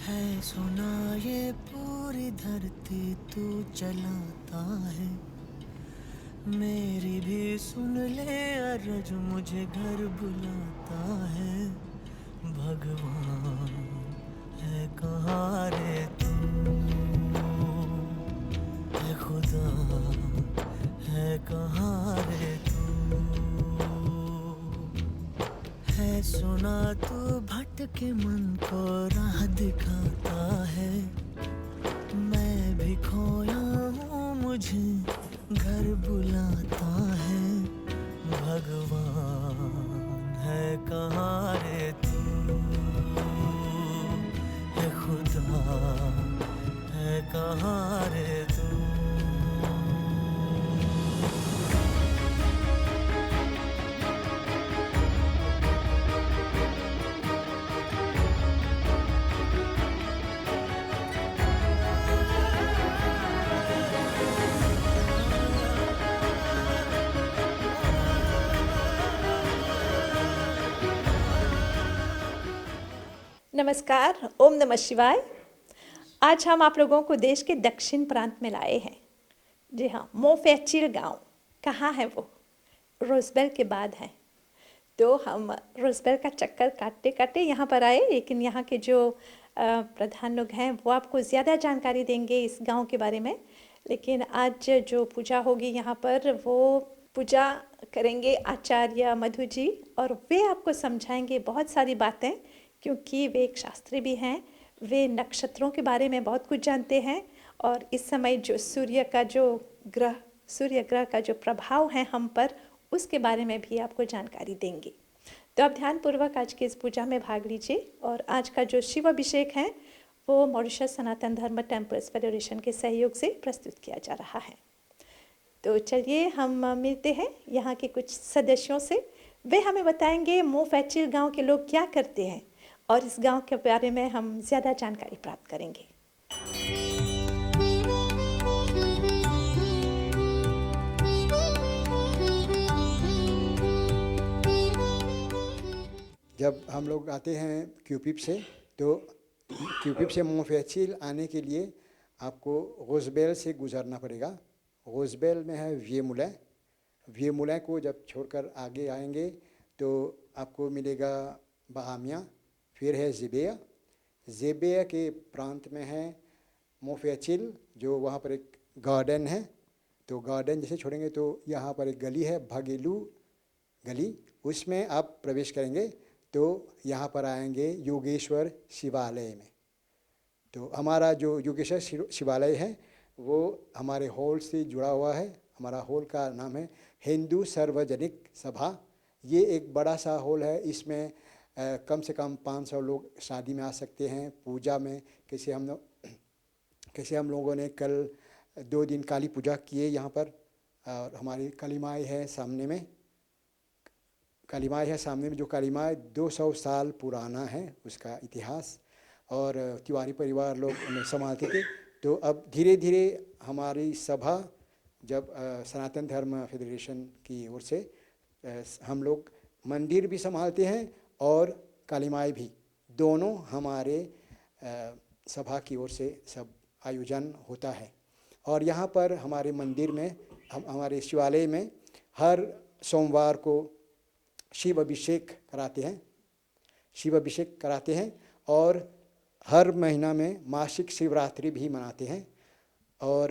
है सुना ये पूरी धरती तू चलाता है। मेरी भी सुन ले अरज मुझे घर बुलाता है। भगवान है कहाँ रे तू, है खुदा है कहाँ रे तू। है सुना तू भटके मन को राह दिखाता है। मैं भी खोया हूँ मुझे घर बुलाता है। भगवान है कहाँ रे तू, है खुदा है कहाँ रे तू। नमस्कार, ओम नमः शिवाय। आज हम आप लोगों को देश के दक्षिण प्रांत में लाए हैं। जी हाँ, मोफेचिल गांव कहाँ है वो? रोजबेल के बाद है। तो हम रोजबेल का चक्कर काटते काटते यहाँ पर आए, लेकिन यहाँ के जो प्रधान लोग हैं वो आपको ज़्यादा जानकारी देंगे इस गांव के बारे में। लेकिन आज जो पूजा होगी यहाँ पर, वो पूजा करेंगे आचार्य मधु जी, और वे आपको समझाएंगे बहुत सारी बातें, क्योंकि वे एक शास्त्री भी हैं। वे नक्षत्रों के बारे में बहुत कुछ जानते हैं, और इस समय जो सूर्य ग्रह का जो प्रभाव है हम पर, उसके बारे में भी आपको जानकारी देंगे। तो आप ध्यानपूर्वक आज की इस पूजा में भाग लीजिए। और आज का जो शिव अभिषेक है वो मॉरिशस सनातन धर्म टेम्पल्स फेडरेशन के सहयोग से प्रस्तुत किया जा रहा है। तो चलिए हम मिलते हैं यहाँ के कुछ सदस्यों से। वे हमें बताएंगे मोफेचिल गांव के लोग क्या करते हैं, और इस गांव के बारे में हम ज़्यादा जानकारी प्राप्त करेंगे। जब हम लोग आते हैं क्यूपिप से, तो क्यूपिप से मोफेचिल आने के लिए आपको रोजबेल से गुजरना पड़ेगा। रोजबेल में है वियमुलै। वियमुलै को जब छोड़कर आगे आएंगे तो आपको मिलेगा बहामिया, फिर है ज़ेबेया। ज़ेबेया के प्रांत में है मोफेचिल, जो वहाँ पर एक गार्डन है। तो गार्डन जैसे छोड़ेंगे तो यहाँ पर एक गली है, भगेलू गली, उसमें आप प्रवेश करेंगे तो यहाँ पर आएंगे योगेश्वर शिवालय में। तो हमारा जो योगेश्वर शिवालय है वो हमारे हॉल से जुड़ा हुआ है। हमारा हॉल का नाम है हिंदू सार्वजनिक सभा। ये एक बड़ा सा हॉल है। इसमें कम से कम 500 लोग शादी में आ सकते हैं, पूजा में। कैसे हम लोगों ने कल 2 दिन काली पूजा किए यहाँ पर। और हमारी कालीमाई है सामने में। जो कालीमाई 200 साल पुराना है उसका इतिहास, और तिवारी परिवार लोग उन्हें संभालते थे। तो अब धीरे धीरे हमारी सभा, जब सनातन धर्म फेडरेशन की ओर से हम लोग मंदिर भी संभालते हैं और कालीमाई भी, दोनों हमारे सभा की ओर से सब आयोजन होता है। और यहाँ पर हमारे मंदिर में, हमारे शिवालय में हर सोमवार को शिव अभिषेक कराते हैं और हर महीना में मासिक शिवरात्रि भी मनाते हैं। और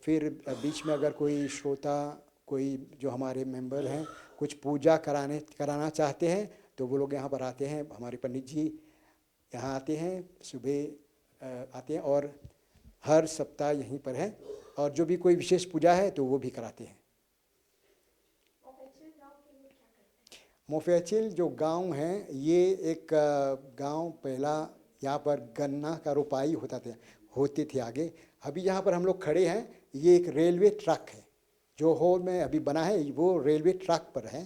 फिर बीच में अगर कोई श्रोता, कोई जो हमारे मेंबर हैं, कुछ पूजा कराना चाहते हैं तो वो लोग यहाँ पर आते हैं। हमारे पंडित जी यहाँ आते हैं, सुबह आते हैं और हर सप्ताह यहीं पर है। और जो भी कोई विशेष पूजा है तो वो भी कराते हैं। मोफेचिल जो गांव है, ये एक गांव, पहला यहाँ पर गन्ना का रोपाई होते थे आगे। अभी यहाँ पर हम लोग खड़े हैं, ये एक रेलवे ट्रैक है जो हॉल में अभी बना है, वो रेलवे ट्रैक पर है।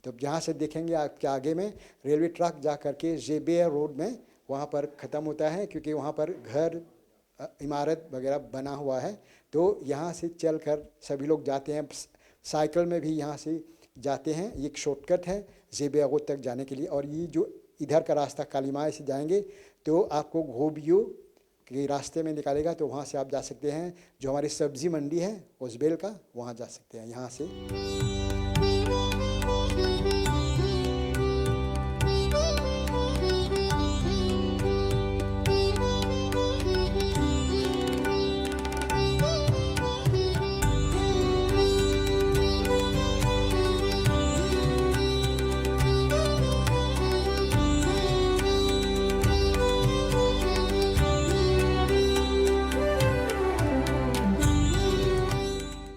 तो जहाँ से देखेंगे आपके आगे में रेलवे ट्रैक जा करके ज़ेबेया रोड में वहाँ पर ख़त्म होता है, क्योंकि वहाँ पर घर, इमारत वगैरह बना हुआ है। तो यहाँ से चलकर सभी लोग जाते हैं, साइकिल में भी यहाँ से जाते हैं। एक शॉर्टकट है ज़ेबेया रोड तक जाने के लिए। और ये जो इधर का रास्ता कालीमाई से जाएंगे तो आपको घोबियो के रास्ते में निकालेगा, तो वहाँ से आप जा सकते हैं। जो हमारी सब्जी मंडी है रोजबेल का, वहाँ जा सकते हैं यहाँ से।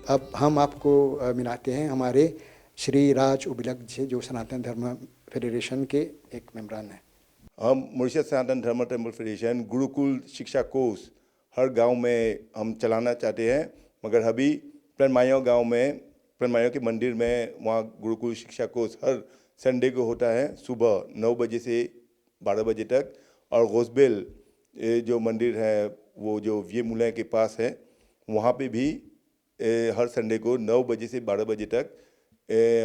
अब हम आपको मिलाते हैं हमारे श्री राज उबिलक जी, जो सनातन धर्म फेडरेशन के एक मेम्बरान हैं। हम मॉरिशस सनातन धर्म टेम्पल फेडरेशन गुरुकुल शिक्षा कोर्स हर गांव में हम चलाना चाहते हैं, मगर अभी प्रणमायो गांव में, प्रणमायो के मंदिर में, वहाँ गुरुकुल शिक्षा कोर्स हर संडे को होता है सुबह 9 बजे से 12 बजे तक। और गोस्बेल जो मंदिर है वो जो वी मुलय के पास है, वहाँ पे भी हर संडे को 9 बजे से 12 बजे तक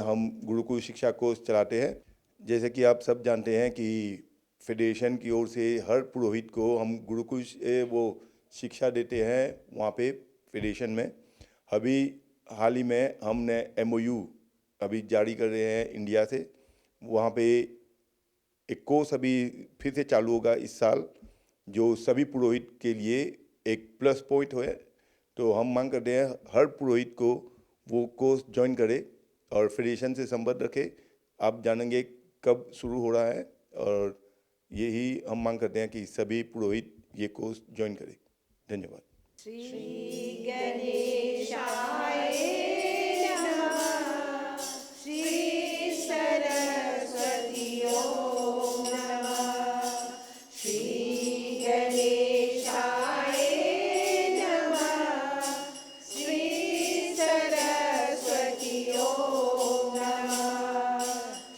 हम गुरुकुल शिक्षा कोर्स चलाते हैं। जैसे कि आप सब जानते हैं कि फेडरेशन की ओर से हर पुरोहित को हम गुरुकुल वो शिक्षा देते हैं वहाँ पे फेडरेशन में। अभी हाल ही में हमने MOU अभी जारी कर रहे हैं इंडिया से, वहाँ पे एक कोर्स अभी फिर से चालू होगा इस साल, जो सभी पुरोहित के लिए एक प्लस पॉइंट है। तो हम मांग करते हैं हर पुरोहित को वो कोर्स ज्वाइन करे और फेडरेशन से संबंध रखे। आप जानेंगे कब शुरू हो रहा है, और यही हम मांग करते हैं कि सभी पुरोहित ये कोर्स ज्वाइन करें। धन्यवाद। श्री गणेशाय नमः, श्री सरस्वती ओम नमः, श्री गणेशाय नमः, श्री सरस्वती ओम नमः,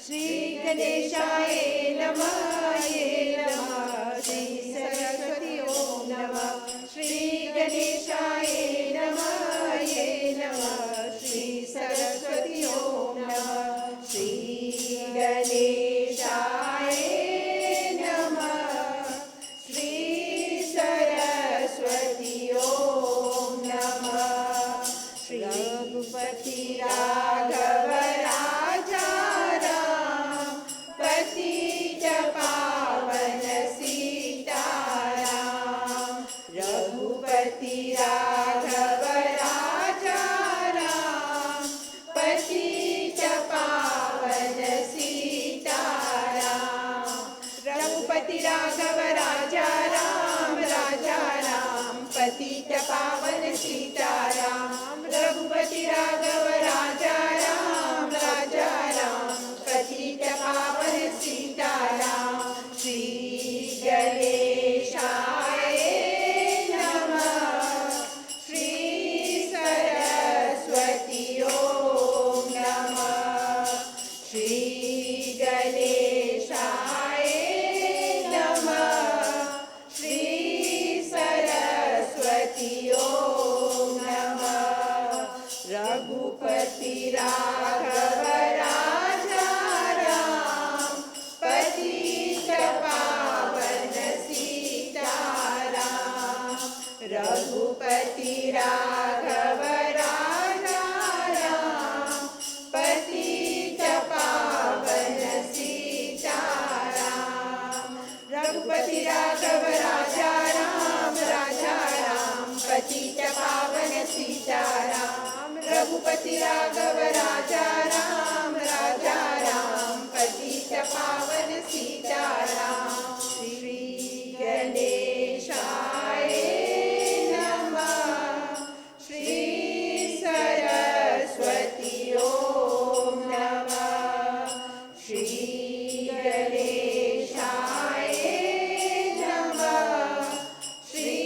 श्री गणेशाय नमः, ये नमः, श्री सरस्वती ओम नमः, श्री गणेशाय नमः, ये नमः, श्री सरस्वती ओम नमः, श्री गणेशाय नमः, श्री सरस्वती ओम नमः, श्री रघुपति राघव राजा राम, पतित पावन सीताराम, रघुपति राघव राजा राम, पतित पावन सीताराम, रघुपति राघव राजा राम, पतित पावन सीताराम, रघुपति राघव राजा राम, पतित पावन सीताराम, श्री गणेशाय नमः, श्री सरस्वती ओम नमः, श्री गणेशाय नमः, श्री सरस्वती ओम नमः, रघुपति राघव राजा राम, पतित पावन सीताराम, रघुपति राघव राजा राम, पतित पावन सीताराम, रघुपति राघव राजा राम, पतित पावन सीताराम, रघुपति राघव राजा राम, पतित पावन सीताराम, श्री गणेशाय नमः, श्री सरस्वती ओम नमः, श्री गणेशाय नमः, श्री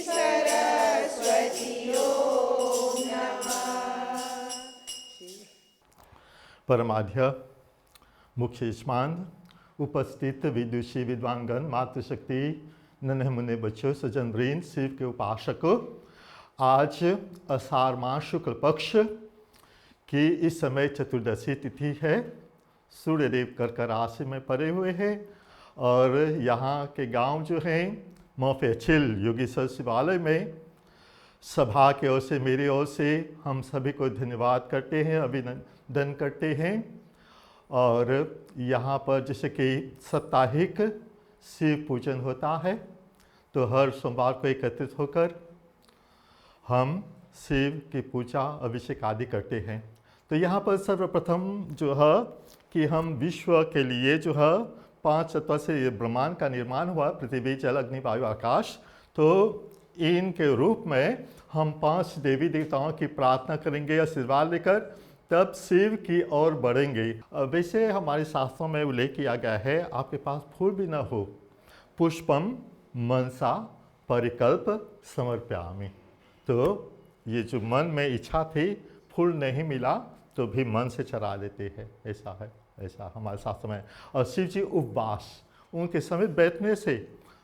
सरस्वती ओम नमः। परमाध्य मुख्य यजमान, उपस्थित विदुषी विद्वांगन, मातृशक्ति, नन्हे मुन्ने बच्चों, सज्जन वृंद, शिव के उपासकों, आज आषाढ़ मास शुक्ल पक्ष की इस समय चतुर्दशी तिथि है। सूर्यदेव कर्क राशि में पड़े हुए हैं और यहाँ के गांव जो हैं मोफेचिल योगेश्वर शिवालय में सभा की ओर से, मेरी ओर से हम सभी को धन्यवाद करते हैं, अभिनंदन करते हैं। और यहाँ पर जैसे कि साप्ताहिक शिव पूजन होता है, तो हर सोमवार को एकत्रित होकर हम शिव की पूजा अभिषेक आदि करते हैं। तो यहाँ पर सर्वप्रथम जो है कि हम विश्व के लिए जो है 5 तत्व से ब्रह्मांड का निर्माण हुआ, पृथ्वी जल अग्नि वायु आकाश। तो इनके रूप में हम 5 देवी देवताओं की प्रार्थना करेंगे आशीर्वाद लेकर, तब शिव की ओर बढ़ेंगे। वैसे हमारे शास्त्रों में उल्लेख किया गया है, आपके पास फूल भी न हो, पुष्पम मनसा परिकल्प समर्पयामि। तो ये जो मन में इच्छा थी, फूल नहीं मिला तो भी मन से चढ़ा देते हैं, ऐसा है, ऐसा हमारे शास्त्र में। और शिव जी उपवास, उनके समीप बैठने से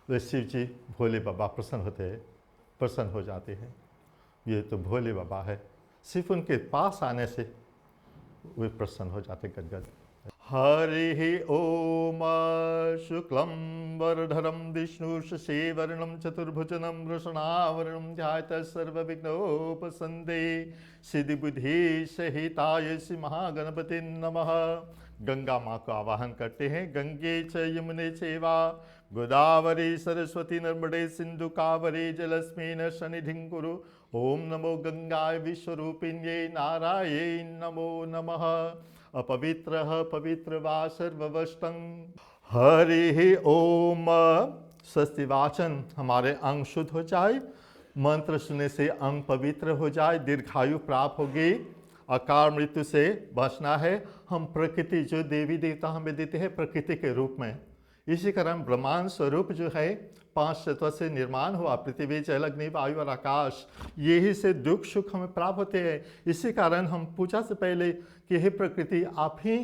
वे शिव जी भोले बाबा प्रसन्न होते हैं, प्रसन्न हो जाते हैं। ये तो भोले बाबा है, सिर्फ उनके पास आने से वे प्रसन्न हो जाते गदगद। हरि ओम शुक्लम वरधरम विष्णु शशिवर्णम चतुर्भुजनम वृषणावरणम ध्यायतः सर्वविघ्नोपशान्तये। सिद्धिबुद्धि सहिताय श्री महागणपति नमः। गंगा माँ को आवाहन करते हैं। गंगे च यमुने चैवा गोदावरी सरस्वती नर्मदे सिंधु कावरी जलस्मिन् सन्निधिं कुरु। ओम नमो गंगाय विश्वरूपिण्यै नारायण नमो नमः। अपवित्रः पवित्र वा सर्ववष्टं। हरि ओम। स्वस्ति वाचन, हमारे अंग शुद्ध हो जाए, मंत्र सुनने से अंग पवित्र हो जाए, दीर्घायु प्राप्त होगी, अकाल मृत्यु से बचना है। हम प्रकृति जो देवी देवता हमें देते हैं प्रकृति के रूप में, इसी कारण ब्रह्मांड स्वरूप जो है 5 तत्व से निर्माण हुआ, पृथ्वी जल अग्नि वायु और आकाश, यही से दुख सुख हमें प्राप्त होते हैं। इसी कारण हम पूजा से पहले कि हे प्रकृति आप ही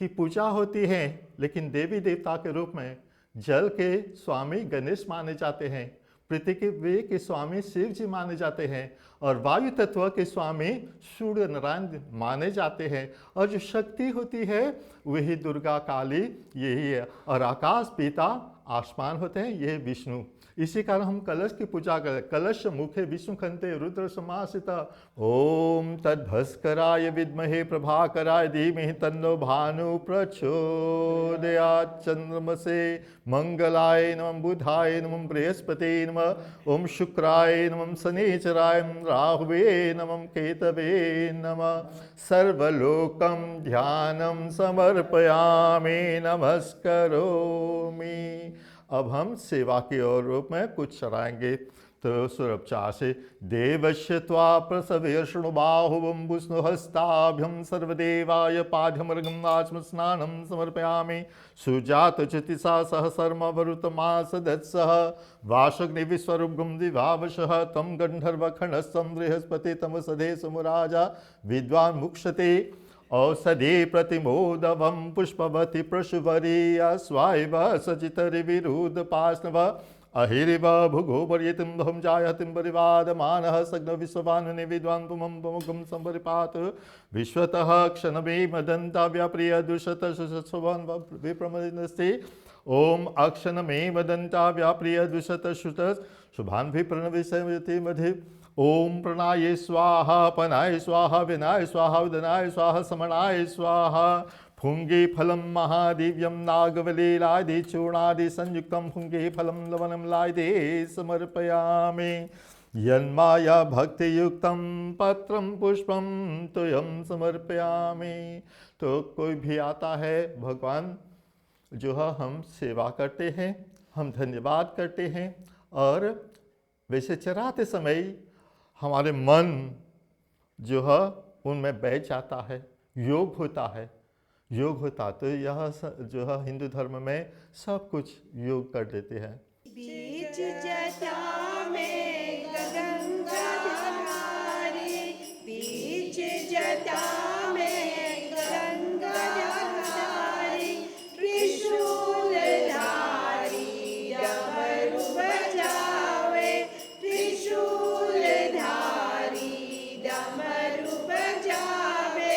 की पूजा होती है, लेकिन देवी देवता के रूप में जल के स्वामी गणेश माने जाते हैं, पृथ्वी के स्वामी शिव जी माने जाते हैं, और वायु तत्व के स्वामी सूर्य नारायण माने जाते हैं, और जो शक्ति होती है वही दुर्गा काली यही है, और आकाश पिता आसमान होते हैं, ये विष्णु। इसी कारण हम कलश की पूजा करें। कलश मुखे विष्णु खंते रुद्र समासिता। ओम तद्भस्कराय विद्महे प्रभाकराय धीमहि तन्नो भानु प्रचोदयात्। चंद्रमसे मंगलाय नमः, बुधाय नमः, बृहस्पते नमः, ओम शुक्राय नमः, शनिचराय राहुवे नमः, केतवे नमः। सर्वलोकं ध्यानं समर्पयामि, नमस्करोमि। अब हम सेवा की ओर रूप में कुछ चढ़ाएंगे। तो सुरक्षा से देवस्य त्वा प्रसवे शृणुबाहुवं विष्णुहस्ताभ्यं सर्वदेवाय पाद्यमर्घं आचम स्नानं समर्पयामि। सुजात चितिसा सह शर्मवरुतमास दत्सः वाशग्निविस्वरूपं दिवावशः तं गन्धर्वखण्डस्थं बृहस्पति तमसधे सुमुराजा विद्वान् मुक्षते। औषधि प्रतिमोदवं पुष्पवती प्रशुवरी स्वाइव सचितरिविरुद्ध पाष्णव अहिरिव भुगोपर्यतिं धुं जायतिं परिवादमानः सग्न विश्वभानुनि विद्वान् पुमं पुमुखं संपरिपात। विश्वतः क्षणमे मदन्ता व्याप्रिय दुषत सुषत्सुवन् विप्रमदिनस्ति। ओम अक्षणमे मदन्ता व्याप्रिय दुषत शुत शुभान् विप्रणविषयति मधि। ओम प्रणाय स्वाहा पनाय स्वाहा विनाय स्वाहा उदनाय स्वाहा समणाय स्वाहा। फुंगे फलम महादिव्यम नागवलीलादि चूर्णादि संयुक्तम फुंगे फलम लवणम लादे समर्पयामि। यन्माया भक्ति युक्तम पत्रम पुष्पम तुयम समर्पयामि। तो कोई भी आता है, भगवान जो है हम सेवा करते हैं, हम धन्यवाद करते हैं, और वैसे चढ़ाते समय हमारे मन जो है उनमें बैठ जाता है, योग होता है, योग होता। तो यह जो है हिंदू धर्म में सब कुछ योग कर देते हैं। बीच जटा में गंगा धारी, बीच जटा में गंगा धारी, त्रिशूल धारी डमरू बजावे, त्रिशूल धारी डमरू बजावे,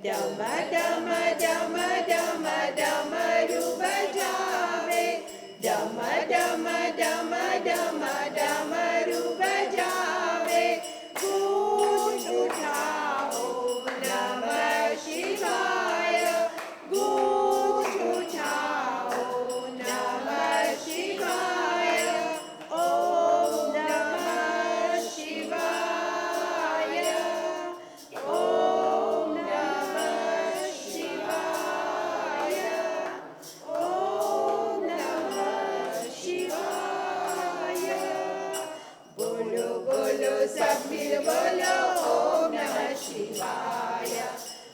डम डम डम डम डमरू बजावे। डम डमरू बजावे गूंज उठाओ नमः शिवाय गूंज उठाओ नमः शिवाय ओम नमः शिवाय ओम नमः शिवाय ओम नमः शिवाय बोलो बोलो सब मिल बोलो ओम नमः शिवाय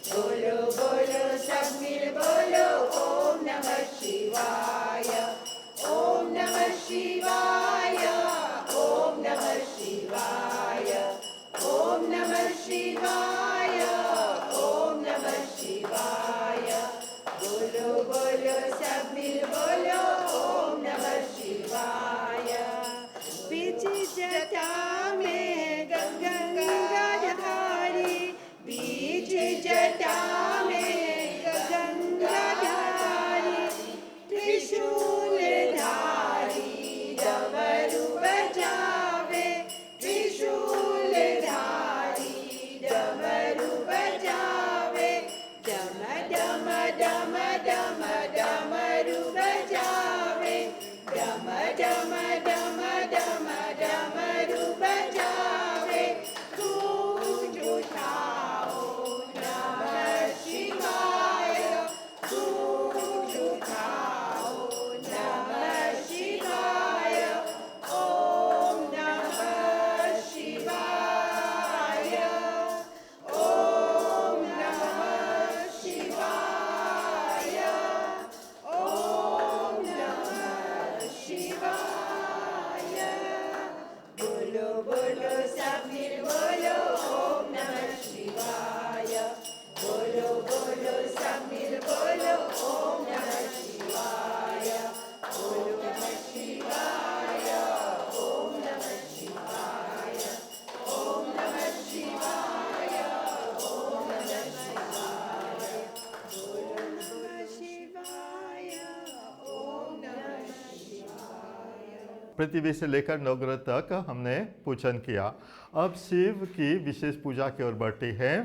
बोलो बोलो सब मिल बोलो ओम नमः शिवाय ओम नमः शिवाय ओम नमः शिवाय ओम नमः शिवाय ओम नमः शिवाय बोलो बोलो सब मिल बोलो ओम नमः शिवाय बीच जटा में गंगा धारी बीच जटा में गंगा धारी त्रिशूल धारी डमरू बजावे त्रिशूल धारी डमरू बजावे डम डम डम डम डमरू बजावे डम डम डम डम डमरू बजावे गूंज उठाओ नमः शिवाय गूंज उठाओ नमः शिवाय ओम नमः शिवाय ओम नमः शिवाय ओम नमः शिवाय बोलो बोलो सब मिल बोलो ओम नमः शिवाय बोलो बोलो सब मिल बोलो ओम नमः शिवाय बोलो नमः शिवाय ओम नमः शिवाय ओम नमः शिवाय ओम नमः शिवाय बोलो नमः शिवाय ओम नमः पृथ्वी से लेकर नवग्रह तक हमने पूजन किया। अब शिव की विशेष पूजा की ओर बढ़ते हैं।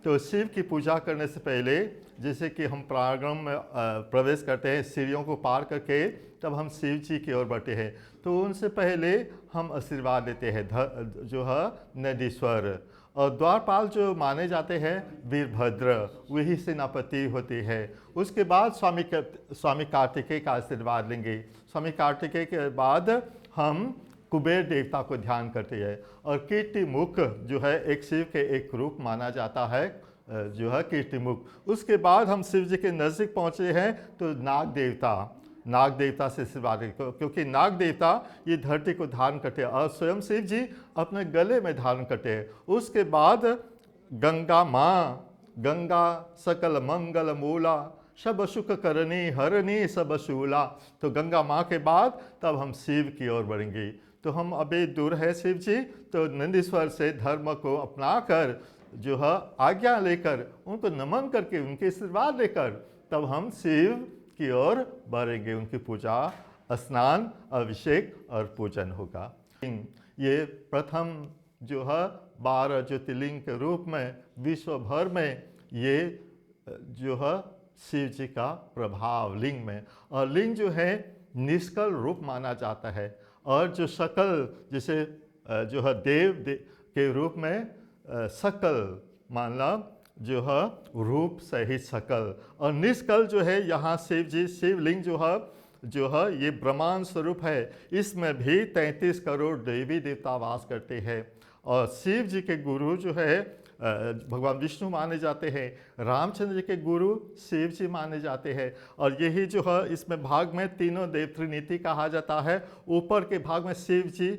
तो शिव की पूजा करने से पहले जैसे कि हम प्रांगण में प्रवेश करते हैं सीढ़ियों को पार करके, तब हम शिव जी की ओर बढ़ते हैं। तो उनसे पहले हम आशीर्वाद लेते हैं जो है नंदीश्वर, और द्वारपाल जो माने जाते हैं वीरभद्र, वही सेनापति होते हैं। उसके बाद स्वामी कार्तिकेय का आशीर्वाद लेंगे। स्वामी कार्तिकेय के बाद हम कुबेर देवता को ध्यान करते हैं। और कीर्तिमुख जो है एक शिव के एक रूप माना जाता है, जो है कीर्तिमुख। उसके बाद हम शिव जी के नज़दीक पहुँचे हैं तो नाग देवता से आशीर्वाद, क्योंकि नाग देवता ये धरती को धारण करते हैं और स्वयं शिव जी अपने गले में धारण करते हैं। उसके बाद गंगा माँ, गंगा सकल मंगल मूला सब सुख करनी हरनी सब शूला। तो गंगा माँ के बाद तब हम शिव की ओर बढ़ेंगे। तो हम अभी दूर है शिव जी, तो नंदीश्वर से धर्म को अपनाकर जो है आज्ञा लेकर उनको नमन करके उनके आशीर्वाद लेकर तब हम शिव की ओर बढ़ेंगे। उनकी पूजा, स्नान, अभिषेक और पूजन होगा। ये प्रथम जो है 12 ज्योतिर्लिंग के रूप में विश्व भर में ये जो है शिव जी का प्रभाव लिंग में, और लिंग जो है निष्कल रूप माना जाता है, और जो सकल जैसे जो है देव के रूप में सकल मानना जो है रूप सहित सकल, और निष्कल जो है यहाँ शिव जी शिवलिंग जो है ये ब्रह्मांड स्वरूप है। इसमें भी 33 करोड़ देवी देवता वास करते हैं। और शिव जी के गुरु जो है भगवान विष्णु माने जाते हैं, रामचंद्र जी के गुरु शिव जी माने जाते हैं। और यही जो है इसमें भाग में तीनों देव त्रिनीति कहा जाता है। ऊपर के भाग में शिव जी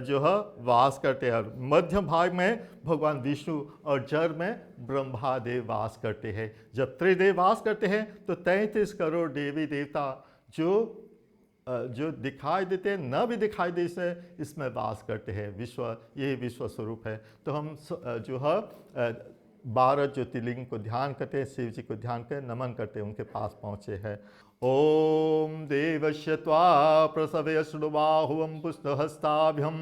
जो है वास करते हैं, और मध्य भाग में भगवान विष्णु, और जड़ में ब्रह्मा देव वास करते हैं। जब त्रिदेव वास करते हैं तो 33 करोड़ देवी देवता जो दिखाई देते हैं न भी दिखाई दे से इसमें वास करते हैं। यही विश्व स्वरूप है। तो हम जो है 12 ज्योतिर्लिंग को ध्यान करते हैं, शिव जी को ध्यान करते, नमन करते, उनके पास पहुँचे हैं। ओम देवस्य त्वा प्रसवय श्रुबाहुवं पुष्टहस्ताभ्यम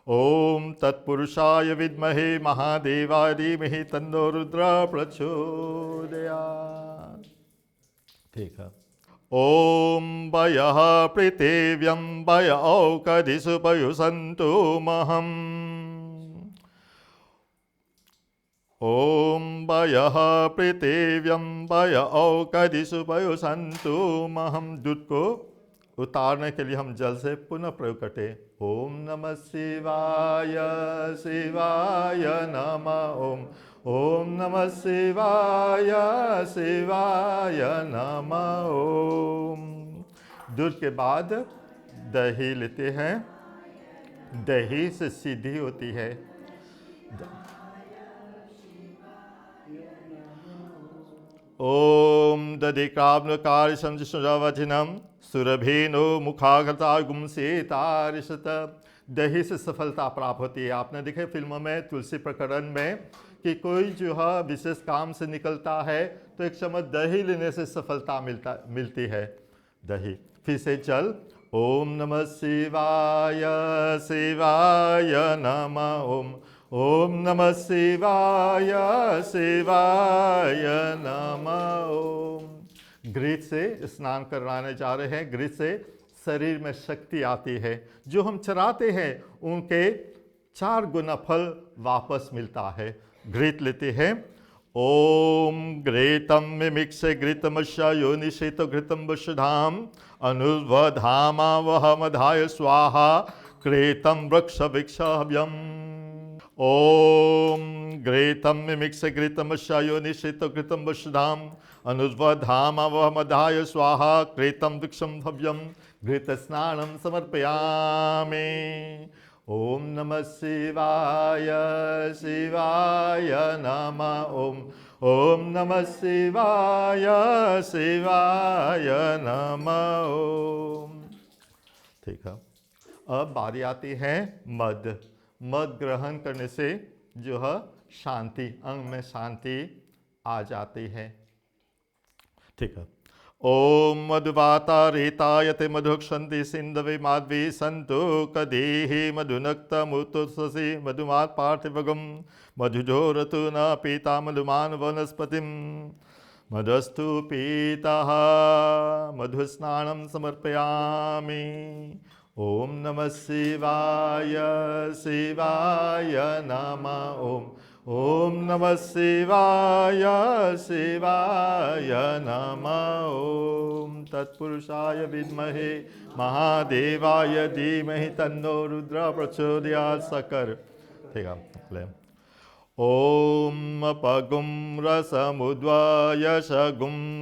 ओम तत्पुरुषाय विद्महे महादेवाय धीमहि तन्नो रुद्र प्रचोदयात्। ठीक है। ओम वयः पृथिव्यं वय औकधिषु पयुसन्तु महम् ओम वयः पृथिव्यं वय औकधिषु पयुसन्तु महम्। दूध को उतारने के लिए हम जल से पुनः प्रयोग करते। ओम नमः शिवाय शिवाय नमः ओम नमः शिवाय शिवाय नमः ओम। दूध के बाद दही लेते हैं, दही से सिद्धि होती है। ओम दधिकाब्नकार संजवचनम सुरभेनो मुखागता गुमसेतारिशत। दही से सफलता प्राप्त होती है। आपने देखे फिल्मों में तुलसी प्रकरण में कि कोई जो है विशेष काम से निकलता है तो एक चम्मच दही लेने से सफलता मिलती है। दही। फिर से चल। ओम नमः शिवाय शिवाय नमः ओम नमः शिवाय शिवाय नमः ओम। घृत से स्नान कराने जा रहे हैं। घृत से शरीर में शक्ति आती है। जो हम चराते हैं उनके 4 गुना फल वापस मिलता है। घृत लेते हैं। ओम घृतम मिमिक्ष घृतमश्य योनिषेत घृतम वशधाम अनुवधामा वहमधाय स्वाहा क्रेतम वृक्ष विक्षव्यम। ओम घृतम मिमिक्ष घृतमश्य योनिषेत घृतम वशधाम अनुवधामा वहमधाय स्वाहा क्रेतम वृक्षम भव्यम। घृत स्नानं समर्पयामि। ओम नमः शिवाय शिवाय नमः ओम नमः शिवाय शिवाय नमः ओम। ठीक है। अब बारी आती है मद। मद ग्रहण करने से जो है शांति, अंग में शांति आ जाती है। ठीक है। ओम मधुवाता रेतायते मधुक्षन्ति सिन्धवे माध्वी सन्तु कदेहि मधुनक्तमुत्तुससि मधुमात् पार्थिवगं मधुजोरतु न पीता मधुमान् वनस्पतिं मधुस्तु पीतः मधुस्नानं समर्पयामि। ओम नमः शिवाय शिवाय नमः ओम नमः शिवाय शिवाय नमः ओम तत्पुरुषाय विद्महे महादेवाय धीमहि तन्नो रुद्र प्रचोदयात्। सकर। ठीक है। ओम अपगुं रसमुद्वयशगुं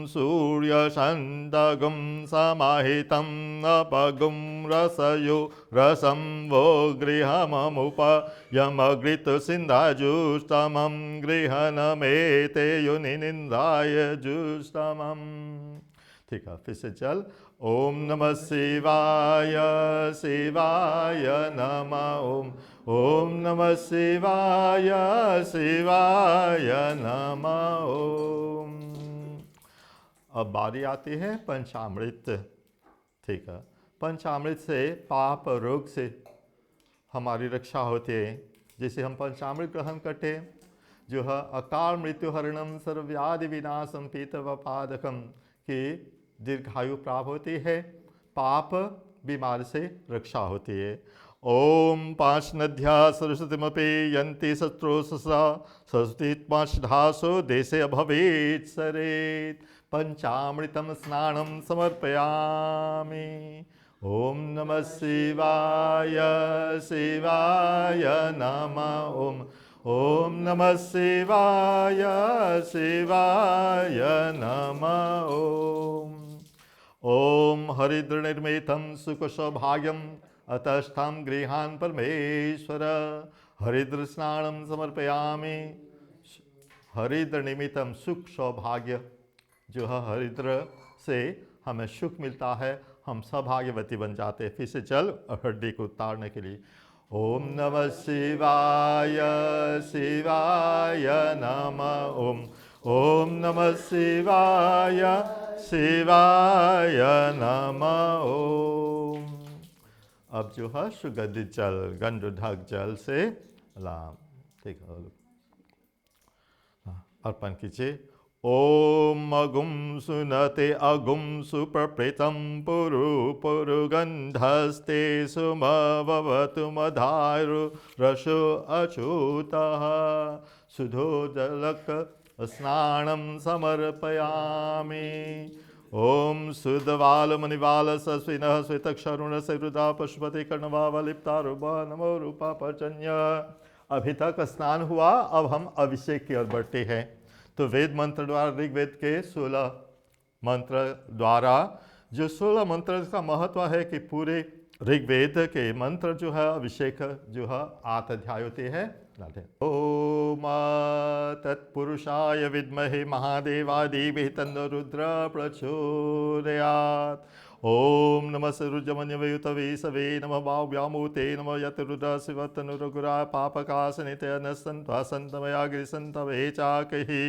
सूर्यशन्तगुं समाहितं अपगुं रसयो रसं वो गृहममुपयमघृतसिन्धाजुष्टमं गृहणमेते योनिनिन्द्राय जुष्टमम्। ठीक है। फिर से चल। ओम नमः शिवाय शिवाय नमः ओम नमः शिवाय शिवाय नमः ओम। अब बारी आती है पंचामृत। ठीक है। पंचामृत से पाप रोग से हमारी रक्षा होती है। जैसे हम पंचामृत ग्रहण करते हैं जो है अकाल मृत्यु हरणम सर्वव्याधि विनाशम पीतवपादकम की दीर्घायु प्राप्त होती है। पाप बीमारी से रक्षा होती है। ओम 5 नद्या सरस्वतीमपि यन्ति शत्रुससा सरस्वती 5 धासो देशे अभवेत् सरेत्। पंचामृतम स्नानं समर्पयामि। ओम नमः शिवाय शिवाय नमः ओम नमः शिवाय शिवाय नमः ओम हरिद्रनिर्मितं सुखसौभाग्यम् अतस्थं गृहान् परमेश्वर हरिद्र स्नानं समर्पयामि। हरिद्र निमित्तम सुख सौभाग्य जो है हरिद्र से हमें सुख मिलता है, हम सौभाग्यवती बन जाते हैं। फिर से चल हड्डी को उतारने के लिए। ओम नमः शिवाय शिवाय नमः ओम नमः शिवाय शिवाय नमः ओम। अब जो है सुगंधित जल गंधोदक जल से ठीक है अर्पण कीजिए। ओम अगुम सुनते अगुम सुप्रप्रेतं पुरु पुरुगंधस्ते सुमभवतु मधारु रसो अच्युतः सुधो जलक स्नानं समर्पयामि। ओम सुधवाल मणिवाल सस्विनः श्वेतक्षरुण सरुदा पशुपति कर्णवावलिप्तारुभा नमो रूपा पर्जन्य। अभी तक स्नान हुआ, अब हम अभिषेक की ओर बढ़ते हैं। तो वेद मंत्र द्वारा ऋग्वेद के 16 मंत्र द्वारा जो 16 मंत्र का महत्व है कि पूरे ऋग्वेद के मंत्र जो है अभिषेक जो है 8 अध्याय होते हैं। ओम तत्पुरुषाय विद्महे महादेवादिभिः तन्नो रुद्र प्रचोदयात्। ओम नमः सरुजमन्यवयुतवे सवे नमः भाव्यामूते नमः यत् रुद्र शिवतनुरघुराय पापकासनिते नस्तन्त्वा सन्तमया गिरिसन्तवे चाकहि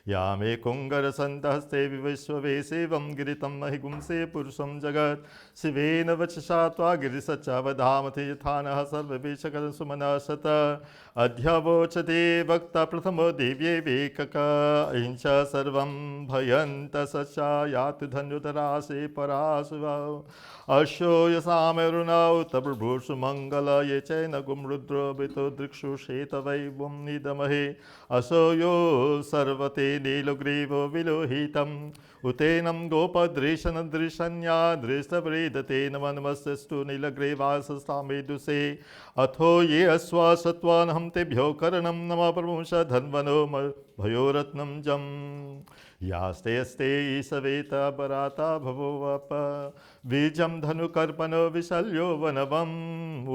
या मे कुङ्गरसन्तहस्ते विश्ववे सेवं गिरितं महिगुंसे पुरुषं जगत् शिवेन वचसा त्वा गिरिसच्चावधामति यथा नः सर्ववेशकं सुमनः सत अध्यवोचते वक्ता प्रथमो दिव्ये वेकक अहिंस सर्वं भयन्त सच्चा यातु धन्युतरासे परासुव अशो यसामेरुणौ तप्रभूषु मंगल ये चैन गुमरुद्रो वितो दृक्षु शेतवै बुं निदमहे असो यो सर्वते नीलग्रीवो विलोहितम् उतेनं गोपदृशन दृशन्या दृष्टवृदते नमस्तस्तु नीलग्रीवासस्तामेदुषे अथो ये अश्वासत्वान् तेभ्यो करणं नमः प्रभुंश धन्वनो भयोरत्नं जम् यास्ते अस्ते ईशवेत बराता भवो वप बीजं धनुकर्पणो विशल्यो वनवम्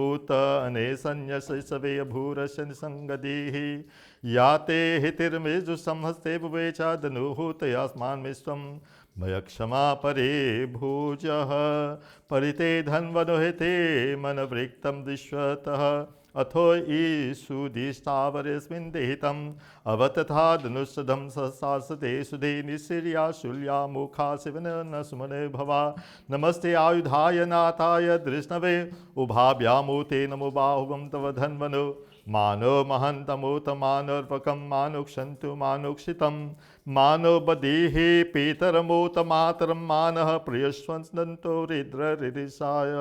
ऊत अनेसन्यशवे भूरशन संगदीः याते हितिर्मेजु संहस्ते बुवे च धनुहूत यास्मान् मिश्वं भय क्षमा परे भूजः परिते धन्वनो हिते मनवृक्तं विश्वतः अथो ईशुदिष्टावरेऽस्मिन् देहितम् अवतथा धनुषधं सहसासते सुधे निःसीर्या शूल्या मुखा शिवन न सुमने भवा नमस्ते आयुधाय नाथाय धृष्णवे उभाभ्यामूते नमो बाहुवं तव धन्वनो मानो महन्तमूत मानोर्पकं मानुक्षन्तु मानुक्षितं मानो बधीहि पीतरमूत मातरं मानः प्रियस्वन्दन्तो रिद्ररिदिशाय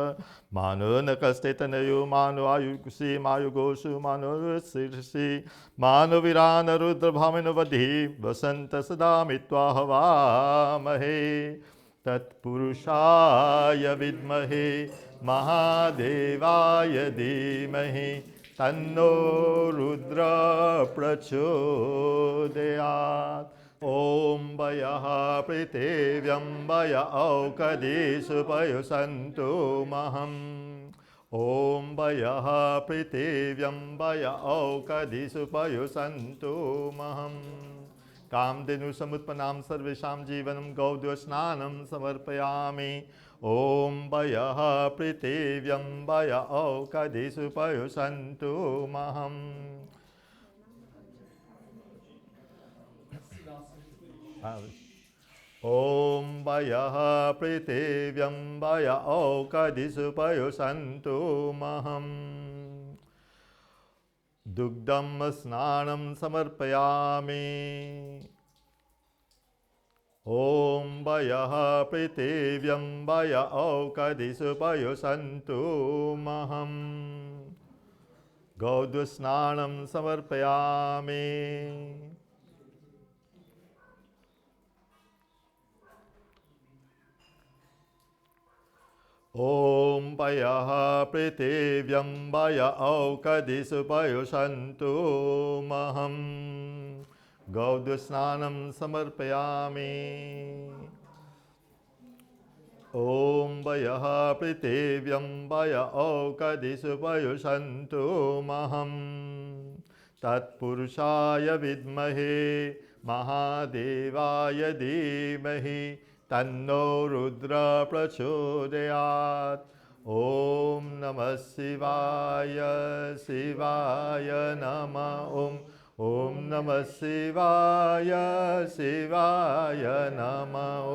मानो न कस्ते तनयो मानो आयुषी मायुगोषु मानो शीर्षि मानो वीरान रुद्रभामिनो वधि वसन्त सदा मित्वा हवामहे तत्पुरुषाय विद्महे महादेवाय धीमहि तन्नो रुद्र प्रचोदयात्। ओम वयः पृथिव्यं वय औकधीषु पयुषन्तु महम् ओम वयः पृथिव्यं वय औकधीषु पयुषन्तु महम् कामधेनु समुत्पन्नां सर्वेषां जीवनं गौद्वस्नानं समर्पयामि। ओम वयः पृथिव्यं वय औकधीषु पयुषन्तु महम् ओम वयः पृथिव्यं वय औकधीषु पयुषन्तु महम् दुग्धं स्नानं समर्पयामि। ओम वयः पृथिव्यं वय औकधीषु पयुषन्तु महम् गौद्वस्नानं समर्पयामि। ओम वयः पृथिव्यं वय औकधीषु पयुषन्तु महम् गौद्वस्नानं समर्पयामि। ओम वयः पृथिव्यं वय औकधीषु पयुषन्तु महम् तत्पुरुषाय विद्महे महादेवाय धीमहि तन्नो रुद्र प्रचोदयात्। ओम नमः शिवाय शिवाय नमः ओम नमः शिवाय शिवाय नमः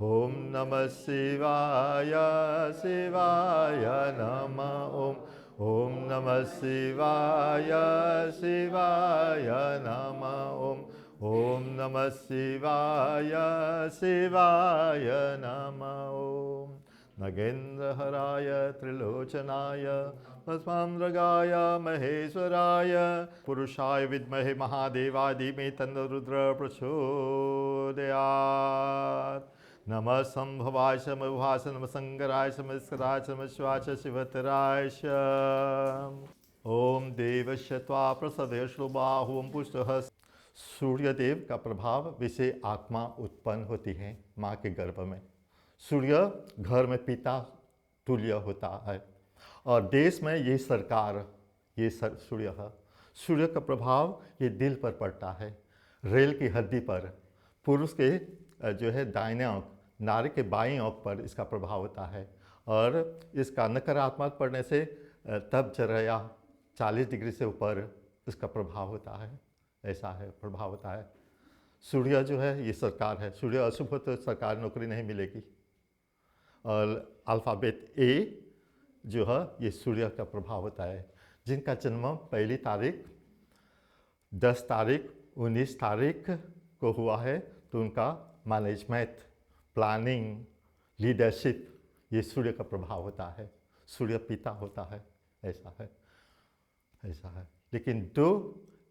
ओम नमः शिवाय शिवाय नमः ओम नमः शिवाय शिवाय नमः ओम नमः शिवाय शिवाय नमः नगेन्द्रहराय त्रिलोचनाय भस्माम्रगाय महेश्वराय पुरुषाय विद्महे महादेवाय तन्नो रुद्र प्रचोदयात् नमः संभवाय समभास नमः संगराय समस्कराय समश्वाच शिवतराय च ओम देवस्य त्वा प्रसदय श्लोबाहुम पुष्टः। सूर्यदेव का प्रभाव विषय आत्मा उत्पन्न होती है माँ के गर्भ में। सूर्य घर में पिता तुल्य होता है और देश में ये सरकार, ये सूर्य है। सूर्य का प्रभाव ये दिल पर पड़ता है, रेल की हड्डी पर। पुरुष के जो है दाहिने अंक, नारी के बाईं अंक पर इसका प्रभाव होता है और इसका नकारात्मक पड़ने से तब जरा 40 डिग्री से ऊपर इसका प्रभाव होता है। ऐसा है, प्रभाव होता है। सूर्य जो है ये सरकार है। सूर्य अशुभ हो तो सरकारी नौकरी नहीं मिलेगी। और अल्फ़ाबेट ए जो है ये सूर्य का प्रभाव होता है। जिनका जन्म 1 तारीख, 10 तारीख, 19 तारीख को हुआ है तो उनका मैनेजमेंट, प्लानिंग, लीडरशिप ये सूर्य का प्रभाव होता है। सूर्य पिता होता है। ऐसा है, ऐसा है। लेकिन 2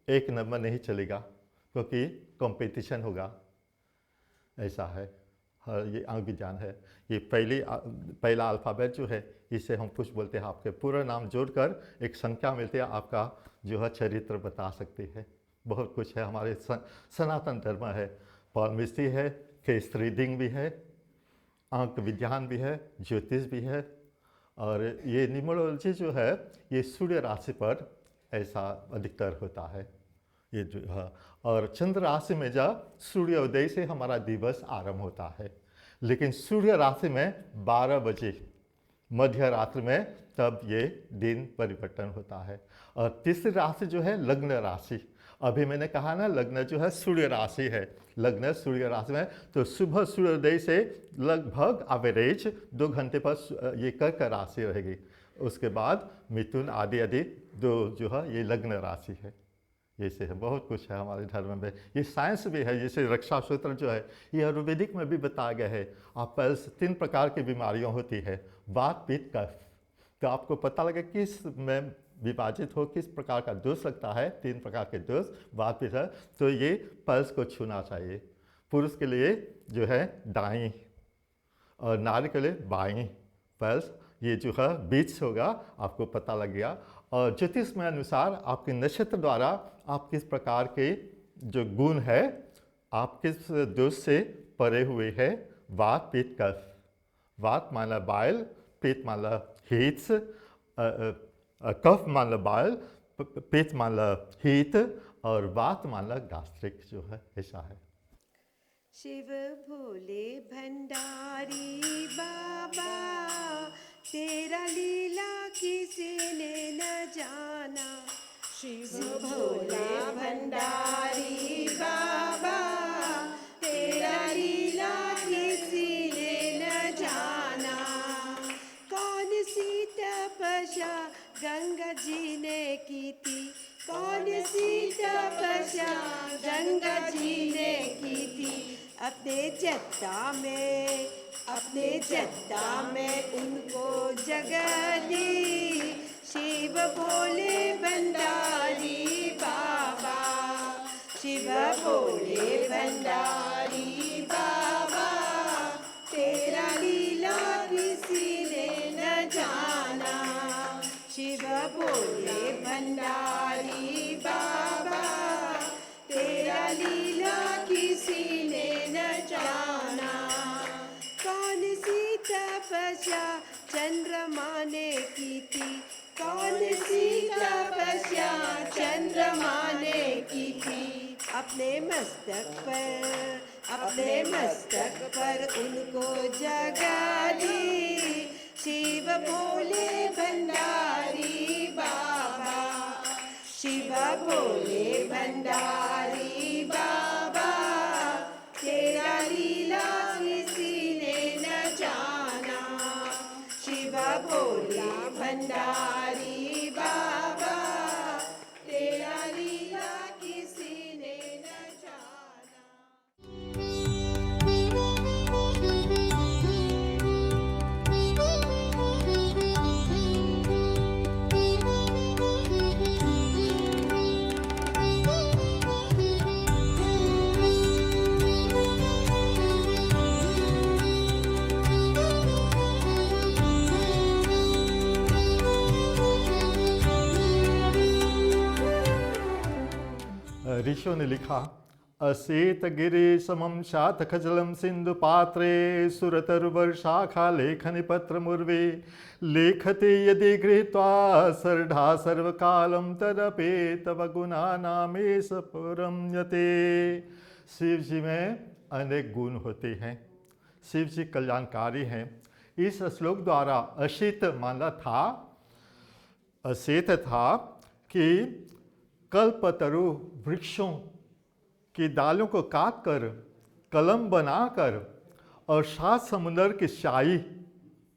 एक नंबर नहीं चलेगा क्योंकि कंपटीशन होगा। ऐसा है, ये अंग विज्ञान है। ये पहला अल्फ़ाबेट जो है इसे हम कुछ बोलते हैं। आपके पूरा नाम जोड़कर एक संख्या मिलती है, आपका जो है चरित्र बता सकते हैं। बहुत कुछ है। हमारे सनातन धर्म है, पॉलमिस्ट्री है, केस रीडिंग भी है, अंक विज्ञान भी है, ज्योतिष भी है। और ये न्यूमरोलॉजी जो है ये सूर्य राशि पर ऐसा अधिकतर होता है। ये जो है, और चंद्र राशि में जब सूर्योदय से हमारा दिवस आरंभ होता है, लेकिन सूर्य राशि में 12 बजे मध्य रात्रि में तब ये दिन परिवर्तन होता है। और तीसरी राशि जो है लग्न राशि। अभी मैंने कहा ना, लग्न जो है सूर्य राशि है। लग्न सूर्य राशि में तो सुबह सूर्योदय से लगभग एवरेज 2 घंटे पर ये कर्क राशि रहेगी। उसके बाद मिथुन आदि आदि 2 जो है ये लग्न राशि है। ये से है, बहुत कुछ है हमारे धर्म में। ये साइंस भी है। जैसे रक्षा सूत्र जो है ये आयुर्वेदिक में भी बताया गया है। आप 3 प्रकार की बीमारियां होती है, वात पित्त कफ। तो आपको पता लगे किस में विभाजित हो, किस प्रकार का दोष लगता है। 3 प्रकार के दोष वात पित्त है। तो ये पल्स को छूना चाहिए। पुरुष के लिए जो है दाईं और नारी के लिए बाईं पल्स। ये जो है बीच होगा, आपको पता लग गया। और ज्योतिष में अनुसार आपके नक्षत्र द्वारा आप किस प्रकार के जो गुण है, आप किस दोष से परे हुए हैं। वात पित्त कफ। वात माना बाइल, पित्त माना हीट्स, कफ माना बाइल, पित्त माना हीट और वात माना गैस्ट्रिक जो है। ऐसा है। शिव भोले भंडारी बाबा, तेरा लीला किसी ने न जाना। शिव भोले भंडारी बाबा, तेरा लीला किसी ने न जाना। कौन सी तपस्या गंगा जी ने की थी, कौन सी तपस्या गंगा जी ने की थी। अपने जत्ता में उनको जगह दी। शिव भोले भंडारी बाबा, शिव भोले भंडारी बाबा, तेरा लीला किसी ने न जाना। शिव भोले भंडारी बाबा, तेरा लीला किसी ने न जाना। कौन सी तपस्या चंद्रमा ने की थी, कौन सी तपस्या चंद्रमा ने की थी। अपने मस्तक पर उनको जगा दी। शिव भोले भंडारी बाबा, शिव भोले भंडारी बाबा, तेरा लीला किसी ने न जाना। शिव भोले भंडारी बाबा, तेरा लीला किसी ने न जाना। ऋषियों ने लिखा, असेत गिरि समम शात खजलम सिंधु पात्रे सुरतरुवर्षाखा लेखनि पत्र मुर्वे लेखते यदि गृहीत्वा सर्ढा सर्वकालम तदपे तव गुणा नामे सपुरम यते। शिव जी में अनेक गुण होते हैं, शिव जी कल्याणकारी हैं। इस श्लोक द्वारा अशित माना था, अशेत था कि कल्पतरु वृक्षों की डालों को काट कर कलम बनाकर और 7 समुद्र की शाही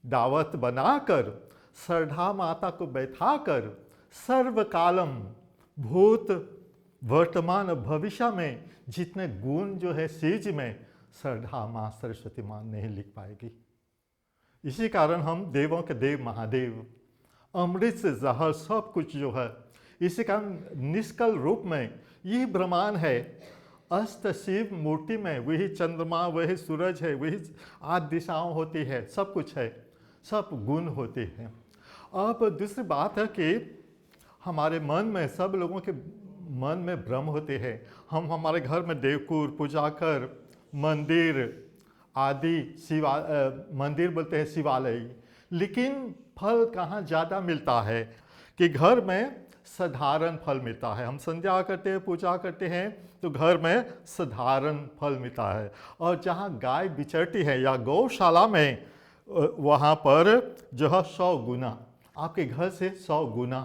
दावत बनाकर सरधा माता को बैठाकर सर्वकालम भूत वर्तमान भविष्य में जितने गुण जो है शिव में सरधा माँ सरस्वती माँ नहीं लिख पाएगी। इसी कारण हम देवों के देव महादेव अमृत से जहर सब कुछ जो है, इसी कारण निष्कल रूप में यही ब्रह्मांड है। अष्ट शिव मूर्ति में वही चंद्रमा, वही सूरज है, वही 8 दिशाओं होती है, सब कुछ है, सब गुण होते हैं। अब दूसरी बात है कि हमारे मन में, सब लोगों के मन में भ्रम होते हैं। हम हमारे घर में देवकूर पूजा कर मंदिर आदि मंदिर बोलते हैं शिवालय, लेकिन फल कहाँ ज़्यादा मिलता है कि घर में साधारण फल मिलता है। हम संध्या करते हैं, पूजा करते हैं तो घर में साधारण फल मिलता है, और जहाँ गाय बिचरती है या गौशाला में वहाँ पर जो है 100 गुना, आपके घर से 100 गुना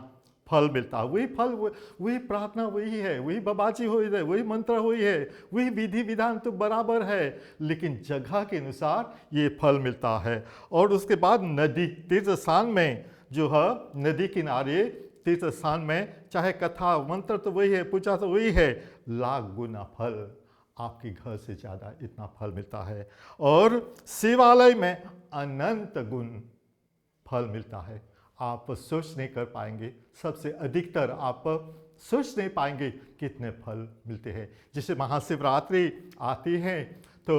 फल मिलता है। वही फल, वही प्रार्थना वही है, वही बाबाजी हुई है, वही मंत्र हुई है, वही विधि विधान तो बराबर है, लेकिन जगह के अनुसार ये फल मिलता है। और उसके बाद नदी तीर्थ स्थान में जो है, नदी किनारे तीर्थ स्थान में चाहे कथा मंत्र तो वही है, पूजा तो वही है, लाख गुना फल आपके घर से ज़्यादा इतना फल मिलता है। और शिवालय में अनंत गुण फल मिलता है, आप सोच नहीं कर पाएंगे, सबसे अधिकतर आप सोच नहीं पाएंगे कितने फल मिलते हैं। जैसे महाशिवरात्रि आती है तो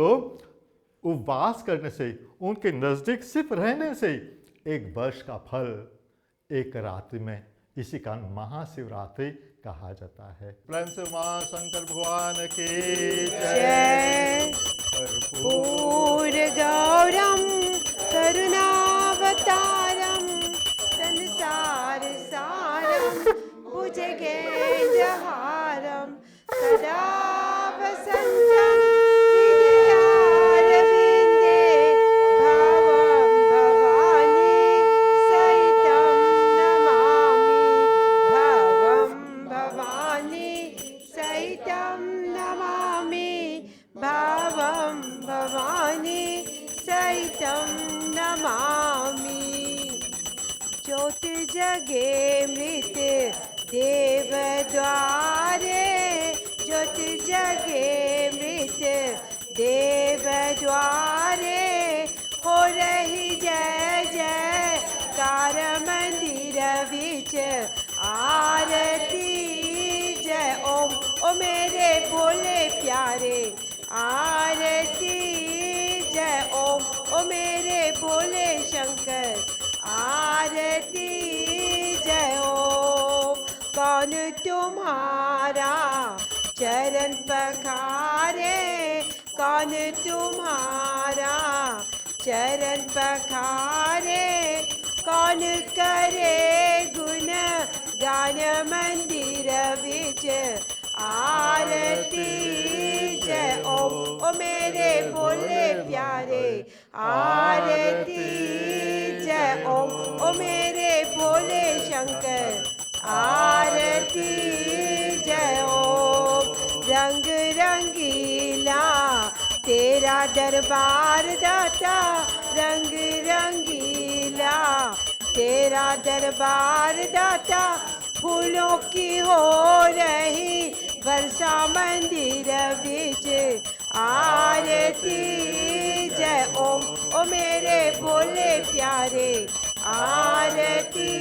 उपवास करने से, उनके नज़दीक सिर्फ रहने से 1 वर्ष का फल एक रात्रि में, इसी कारण महाशिवरात्रि कहा जाता है। प्रेम से मां शंकर भगवान की जय। कर्पूर गौरम करुणावतारम संसार सारम भुजगेन्द्रहारम सदा वसंतम हृदयारविंदे भवं भवानी सहितं नमामि, भवं भवानी सहितं नमामि, भवं भवानी सहितं नमामि। ज्योतिर्जगे मृत देव द्वारे, ज्योतिर्जगे मृत देव द्वारे, हो रही जय जयकार मंदिर विच आरती जय ओम। ओ मेरे भोले प्यारे आरती जय ओम। ओ मेरे भोले शंकर आरती जय ओम। कौन तुम्हारा चरण पखारे, कौन तुम्हारा चरण पखारे, कौन करे गुण गान मंदिर विच आरती जय ओम। ओ मेरे भोले प्यारे आरती जय ओम, ओ मेरे भोले शंकर आरती जय ओम। रंग रंगीला तेरा दरबार दाता, रंग रंगीला तेरा दरबार दाता। फूलों की हो रही वर्षा मंदिर बीच आरती जय ओम, ओ मेरे भोले प्यारे आरती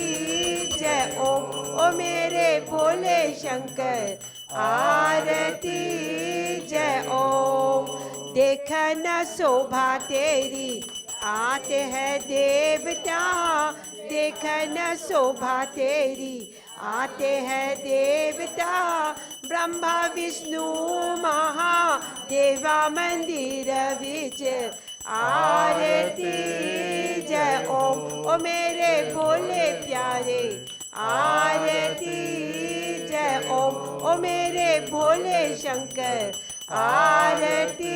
जय ओम, ओ मेरे भोले शंकर आरती जय ओम। देख न शोभा तेरी आते हैं देवता, देख न शोभा तेरी आते हैं देवता। ब्रह्मा विष्णु महादेवा मंदिर बीच आरती जय ओम, ओ मेरे भोले प्यारे आरती जय ओम, ओ मेरे भोले शंकर आरती